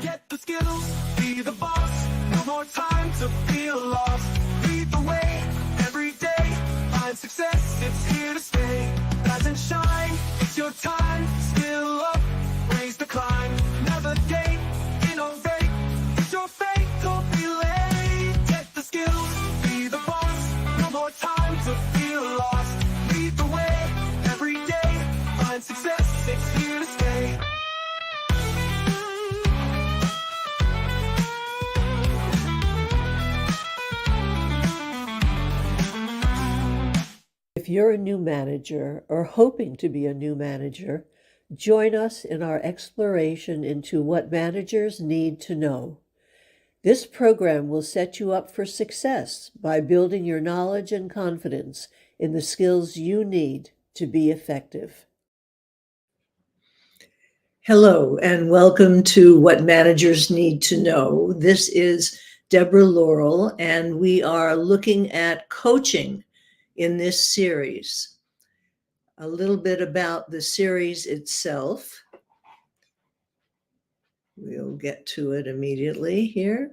Get the skills, be the boss. No more time to feel lost. Lead the way every day. Find success, it's here to stay. Rise and shine, it's your time. Skill up, raise the climb. Navigate, innovate. It's your fate, don't be late. Get the skills, be the boss. No more time to feel lost. Lead the way every day. Find success, it's here to stay. If you're a new manager or hoping to be a new manager, join us in our exploration into what managers need to know. This program will set you up for success by building your knowledge and confidence in the skills you need to be effective. Hello, and welcome to What Managers Need to Know. This is Deborah Laurel, and we are looking at coaching in this series. A little bit about the series itself. We'll get to it immediately here.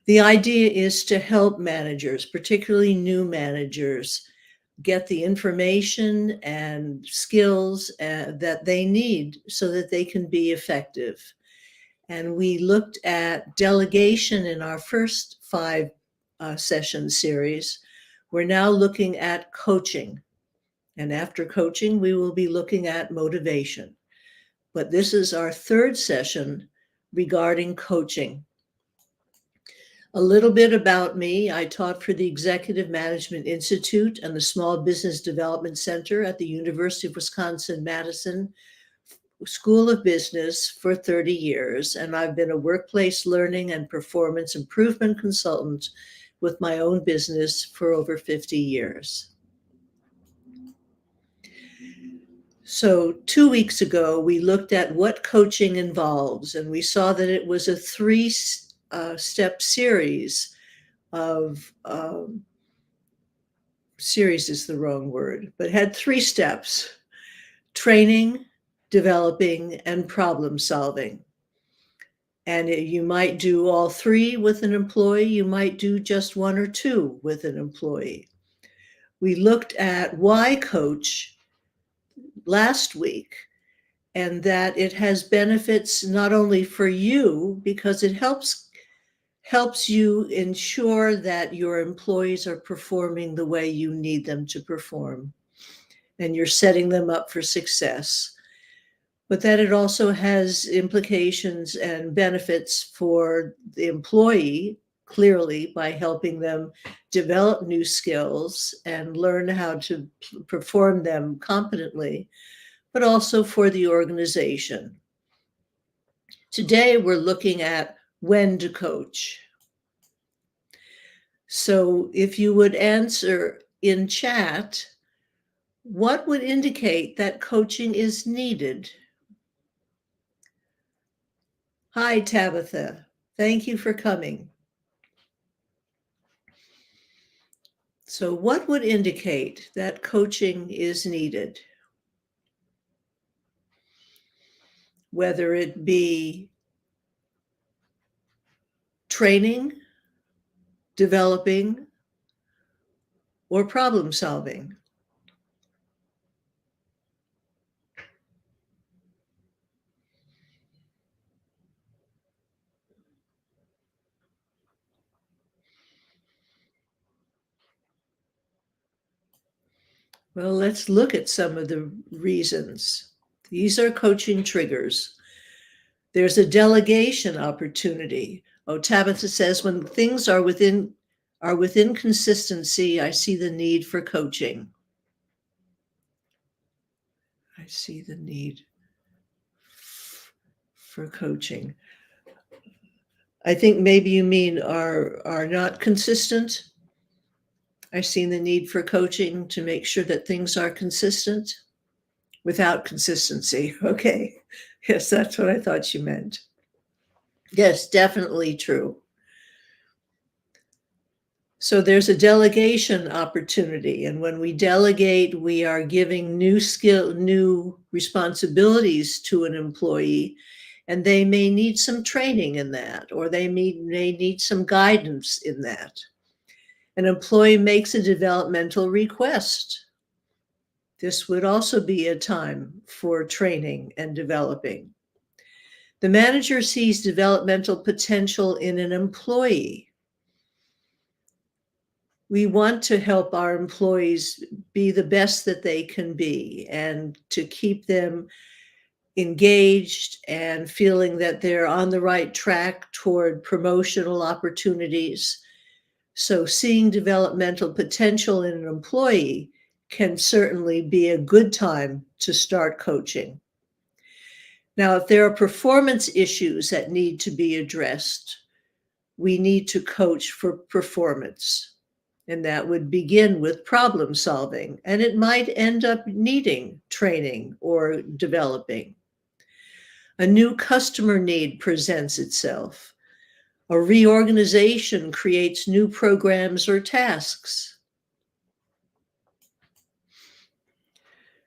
The idea is to help managers, particularly new managers, get the information and skills that they need so that they can be effective. And we looked at delegation in our first 5 session series. We're now looking at coaching. And after coaching, we will be looking at motivation. But this is our 3rd session regarding coaching. A little bit about me. I taught for the Executive Management Institute and the Small Business Development Center at the University of Wisconsin-Madison School of Business for 30 years. And I've been a workplace learning and performance improvement consultant with my own business for over 50 years. So 2 weeks ago, we looked at what coaching involves, and we saw that it was a 3-step series of, series is the wrong word, but had 3 steps: training, developing, and problem solving. And you might do all 3 with an employee. You might do just 1 or 2 with an employee. We looked at why coach last week, and that it has benefits not only for you, because it helps you ensure that your employees are performing the way you need them to perform, and you're setting them up for success. But that it also has implications and benefits for the employee, clearly, by helping them develop new skills and learn how to perform them competently, but also for the organization. Today, we're looking at when to coach. So if you would answer in chat, what would indicate that coaching is needed? Hi, Tabitha. Thank you for coming. So what would indicate that coaching is needed? Whether it be training, developing, or problem solving. Well, let's look at some of the reasons. These are coaching triggers. There's a delegation opportunity. Oh, Tabitha says, when things are within consistency, I see the need for coaching. I see the need for coaching. I think maybe you mean are not consistent. I've seen the need for coaching to make sure that things are consistent without consistency. Okay. Yes, that's what I thought you meant. Yes, definitely true. So there's a delegation opportunity. And when we delegate, we are giving new responsibilities to an employee. And they may need some training in that, or they may need some guidance in that. An employee makes a developmental request. This would also be a time for training and developing. The manager sees developmental potential in an employee. We want to help our employees be the best that they can be and to keep them engaged and feeling that they're on the right track toward promotional opportunities. So seeing developmental potential in an employee can certainly be a good time to start coaching. Now, if there are performance issues that need to be addressed, we need to coach for performance. And that would begin with problem solving, and it might end up needing training or developing. A new customer need presents itself. A reorganization creates new programs or tasks.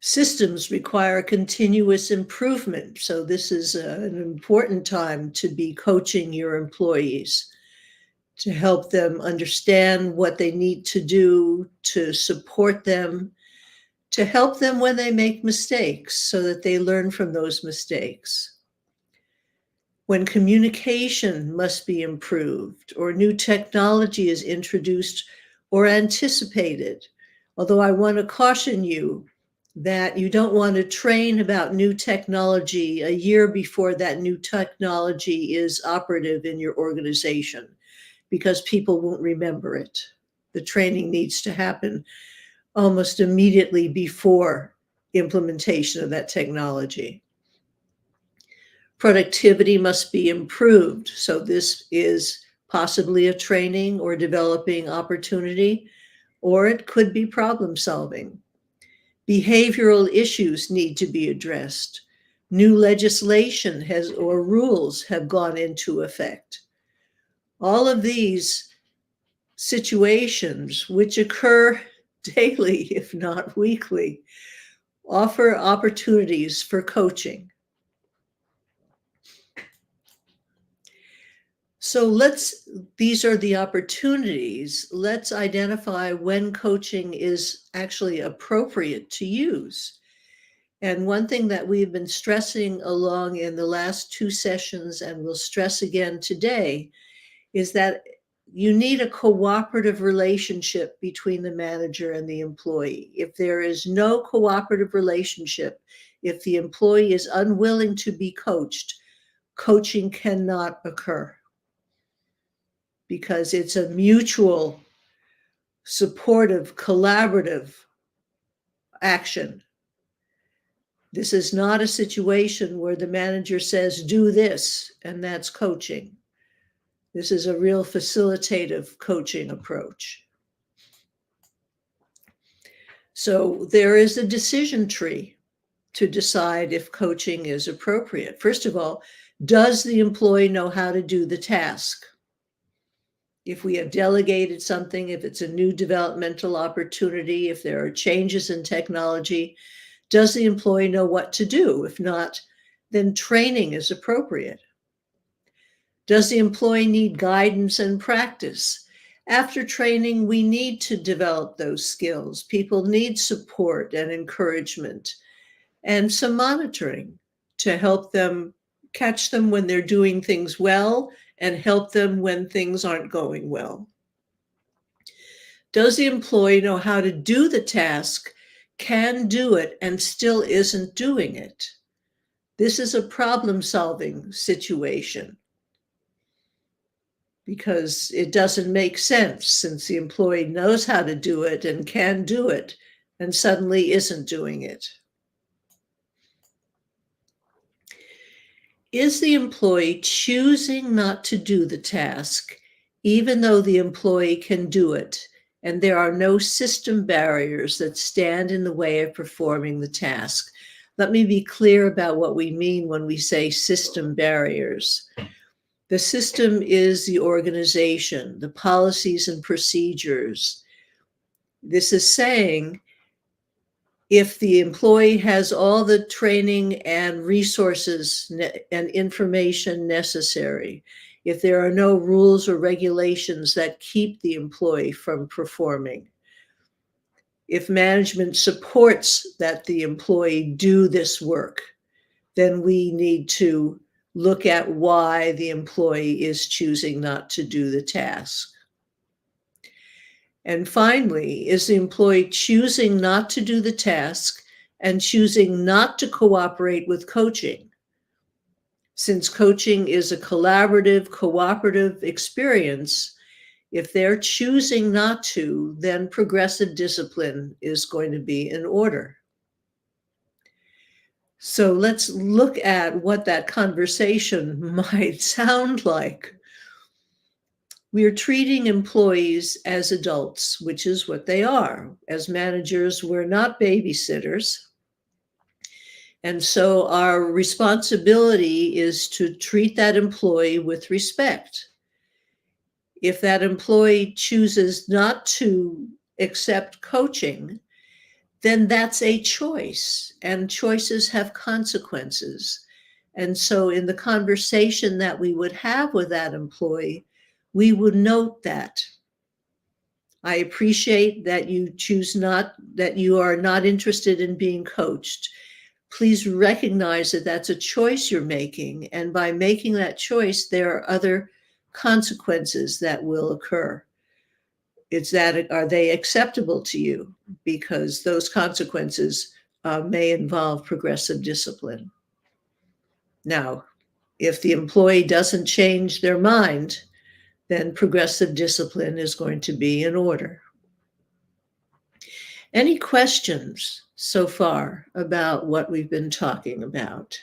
Systems require continuous improvement, so this is an important time to be coaching your employees, to help them understand what they need to do, to support them, to help them when they make mistakes so that they learn from those mistakes. When communication must be improved or new technology is introduced or anticipated, although I want to caution you that you don't want to train about new technology a year before that new technology is operative in your organization, because people won't remember it. The training needs to happen almost immediately before implementation of that technology. Productivity must be improved. So this is possibly a training or developing opportunity, or it could be problem solving. Behavioral issues need to be addressed. New legislation or rules have gone into effect. All of these situations, which occur daily, if not weekly, offer opportunities for coaching. So these are the opportunities. Let's identify when coaching is actually appropriate to use. And one thing that we've been stressing along in the last 2 sessions, and we'll stress again today, is that you need a cooperative relationship between the manager and the employee. If there is no cooperative relationship, if the employee is unwilling to be coached, coaching cannot occur, because it's a mutual, supportive, collaborative action. This is not a situation where the manager says, do this, and that's coaching. This is a real facilitative coaching approach. So there is a decision tree to decide if coaching is appropriate. First of all, does the employee know how to do the task? If we have delegated something, if it's a new developmental opportunity, if there are changes in technology, does the employee know what to do? If not, then training is appropriate. Does the employee need guidance and practice? After training, we need to develop those skills. People need support and encouragement and some monitoring to help them, catch them when they're doing things well and help them when things aren't going well. Does the employee know how to do the task, can do it, and still isn't doing it? This is a problem-solving situation, because it doesn't make sense since the employee knows how to do it and can do it and suddenly isn't doing it. Is the employee choosing not to do the task, even though the employee can do it, and there are no system barriers that stand in the way of performing the task? Let me be clear about what we mean when we say system barriers. The system is the organization, the policies and procedures. This is saying If the employee has all the training and resources and information necessary, if there are no rules or regulations that keep the employee from performing, if management supports that the employee do this work, then we need to look at why the employee is choosing not to do the task. And finally, is the employee choosing not to do the task and choosing not to cooperate with coaching? Since coaching is a collaborative, cooperative experience, if they're choosing not to, then progressive discipline is going to be in order. So let's look at what that conversation might sound like. We are treating employees as adults, which is what they are. As managers, we're not babysitters. And so our responsibility is to treat that employee with respect. If that employee chooses not to accept coaching, then that's a choice, and choices have consequences. And so in the conversation that we would have with that employee, we would note that. I appreciate that you are not interested in being coached. Please recognize that that's a choice you're making. And by making that choice, there are other consequences that will occur. Are they acceptable to you? Because those consequences may involve progressive discipline. Now, if the employee doesn't change their mind, then progressive discipline is going to be in order. Any questions so far about what we've been talking about?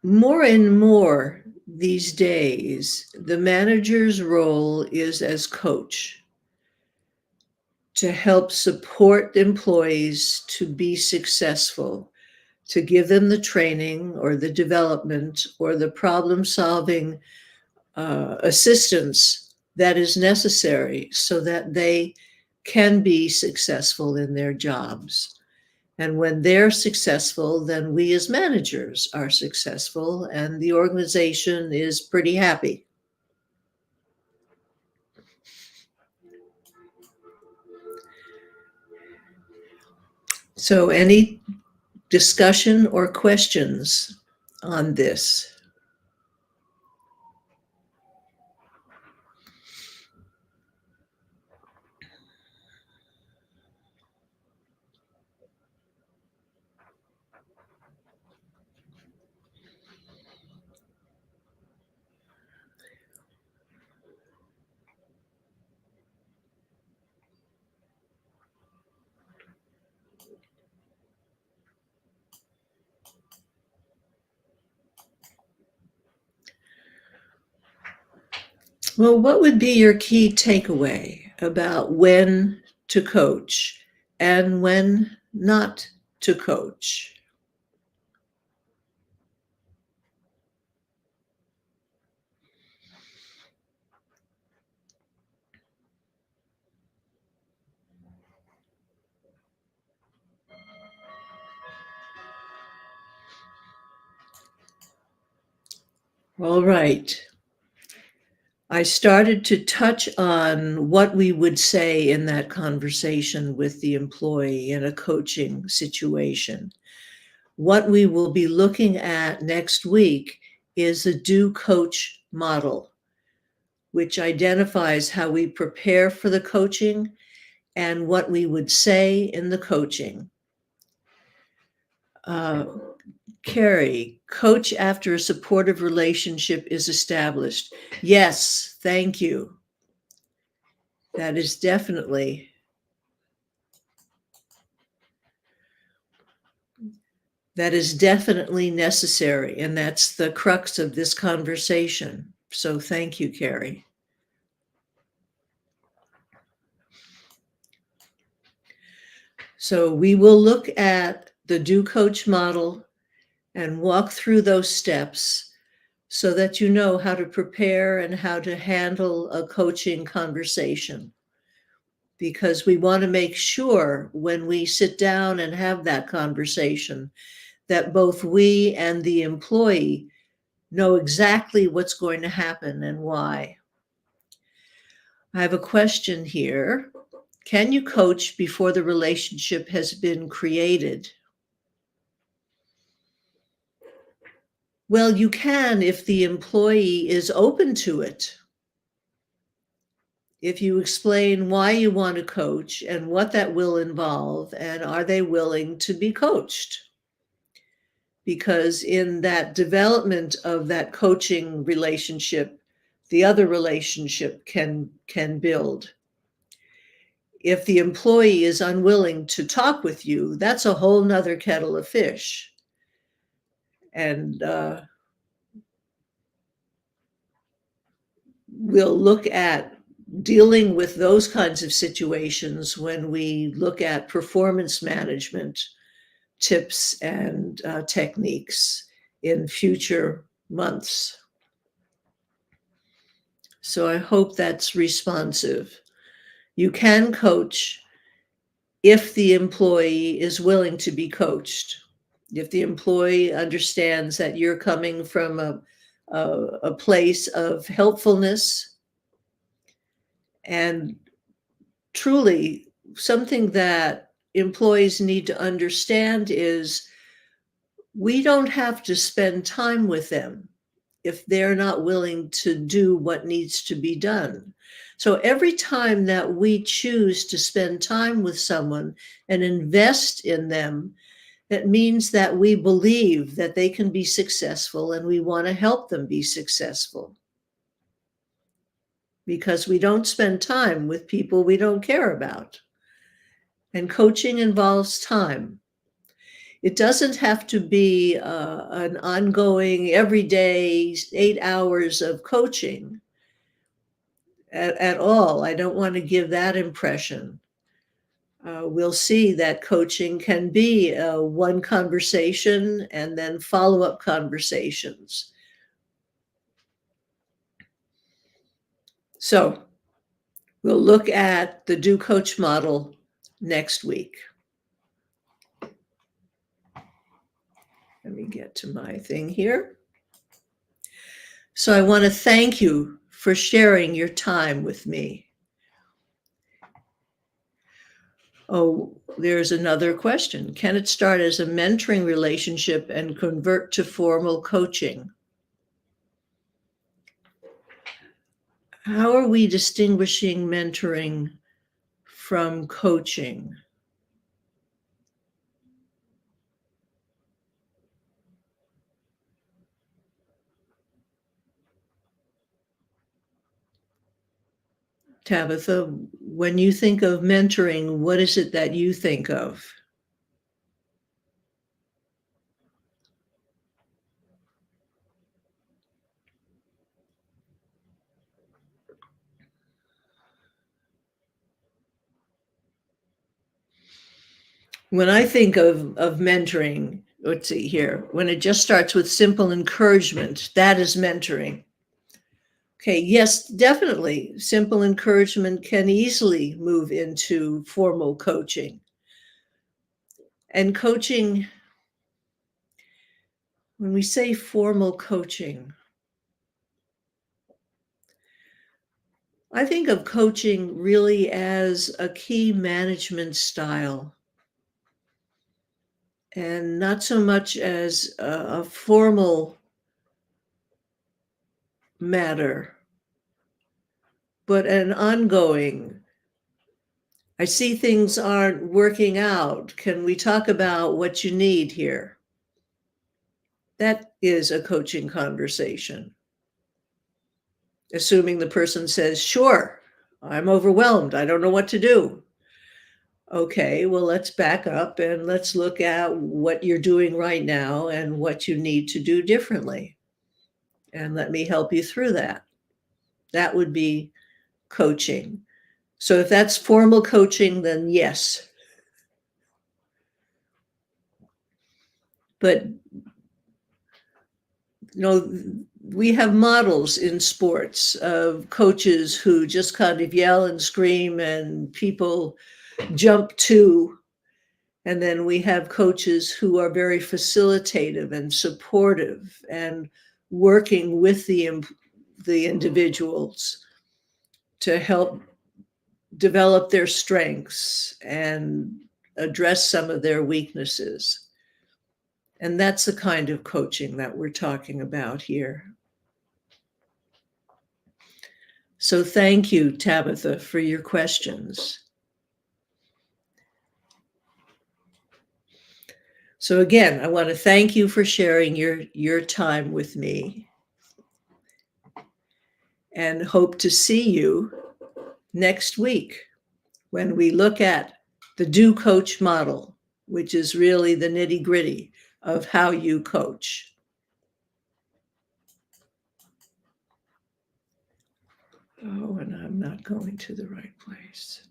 More and more these days, the manager's role is as coach to help support employees to be successful, to give them the training or the development or the problem solving assistance that is necessary so that they can be successful in their jobs. And when they're successful, then we as managers are successful and the organization is pretty happy. So, any discussion or questions on this? Well, what would be your key takeaway about when to coach and when not to coach? All right. I started to touch on what we would say in that conversation with the employee in a coaching situation. What we will be looking at next week is the do coach model, which identifies how we prepare for the coaching and what we would say in the coaching. Carrie, coach after a supportive relationship is established. Yes, thank you. That is definitely necessary, and that's the crux of this conversation. So thank you, Carrie. So we will look at the do coach model and walk through those steps so that you know how to prepare and how to handle a coaching conversation. Because we want to make sure when we sit down and have that conversation that both we and the employee know exactly what's going to happen and why. I have a question here. Can you coach before the relationship has been created? Well, you can if the employee is open to it. If you explain why you want to coach and what that will involve, and are they willing to be coached? Because in that development of that coaching relationship, the other relationship can build. If the employee is unwilling to talk with you, that's a whole nother kettle of fish. And we'll look at dealing with those kinds of situations when we look at performance management tips and techniques in future months. So I hope that's responsive. You can coach if the employee is willing to be coached. If the employee understands that you're coming from a place of helpfulness, and truly something that employees need to understand is we don't have to spend time with them if they're not willing to do what needs to be done. So every time that we choose to spend time with someone and invest in them, that means that we believe that they can be successful and we want to help them be successful. Because we don't spend time with people we don't care about. And coaching involves time. It doesn't have to be an ongoing, everyday 8 hours of coaching at all. I don't want to give that impression. We'll see that coaching can be one conversation and then follow-up conversations. So we'll look at the Do Coach model next week. Let me get to my thing here. So I want to thank you for sharing your time with me. Oh, there's another question. Can it start as a mentoring relationship and convert to formal coaching? How are we distinguishing mentoring from coaching? Tabitha, when you think of mentoring, what is it that you think of? When I think of mentoring, let's see here, when it just starts with simple encouragement, that is mentoring. Okay, yes, definitely. Simple encouragement can easily move into formal coaching. And coaching, when we say formal coaching, I think of coaching really as a key management style and not so much as a formal matter, but an ongoing. I see things aren't working out. Can we talk about what you need here? That is a coaching conversation. Assuming the person says, sure, I'm overwhelmed. I don't know what to do. Okay, well, let's back up and let's look at what you're doing right now and what you need to do differently. And let me help you through that. That would be coaching. So if that's formal coaching, then yes. But we have models in sports of coaches who just kind of yell and scream and people jump to. And then we have coaches who are very facilitative and supportive and working with the individuals to help develop their strengths and address some of their weaknesses. And that's the kind of coaching that we're talking about here. So thank you, Tabitha, for your questions. So again, I want to thank you for sharing your time with me and hope to see you next week when we look at the Do Coach model, which is really the nitty-gritty of how you coach. Oh, and I'm not going to the right place.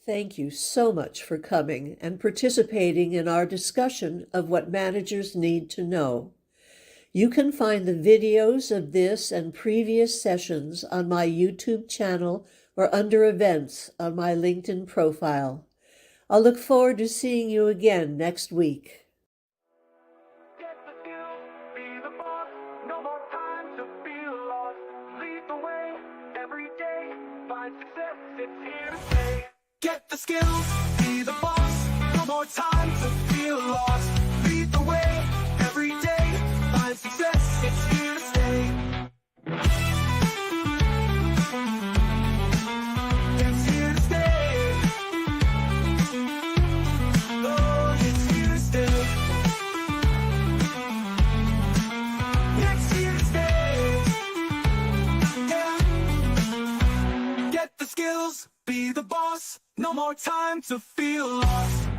Thank you so much for coming and participating in our discussion of what managers need to know. You can find the videos of this and previous sessions on my YouTube channel or under events on my LinkedIn profile. I'll look forward to seeing you again next week. Get the skills, be the boss, no more time to feel lost. Lead the way, every day, find success, it's here to stay. Get the skills, be the boss, no more time to feel lost. Lead the way, every day, find success, it's here to stay. It's here to stay. Oh, it's here to stay. It's here to stay. Yeah. Get the skills, be the boss, no more time to feel lost.